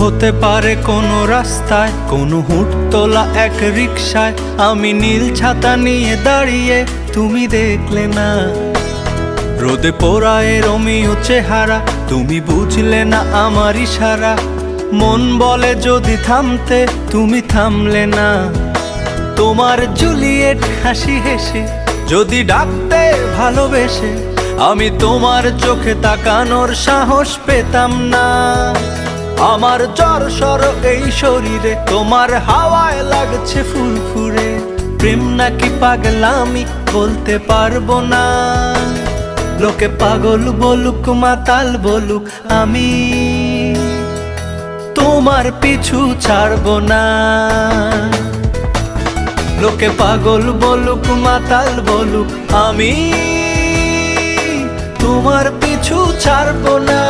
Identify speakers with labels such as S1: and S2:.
S1: হতে পারে কোনো রাস্তায়, কোনো হুটতোলা এক রিকশায় আমি নীল ছাতা নিয়ে দাঁড়িয়ে, তুমি দেখলে না। রোদে পোড়ায় রোমিও চেহারা, তুমি বুঝলে না আমার ইশারা। মন বলে যদি থামতে, তুমি থামলে না। তোমার জুলিয়েট হাসি হেসে যদি ডাকতে ভালোবেসে, আমি তোমার চোখে তাকানোর সাহস পেতাম না। আমার জ্বর এই শরীরে, তোমার হাওয়ায় লাগছে ফুরফুরে। প্রেম নাকি পাগলামি বলতে পারবো না। লোকে পাগল বলুক মাতাল বলুক, আমি তোমার পিছু ছাড়বো না। লোকে পাগল বলুক মাতাল বলুক, আমি তোমার পিছু ছাড়বো না।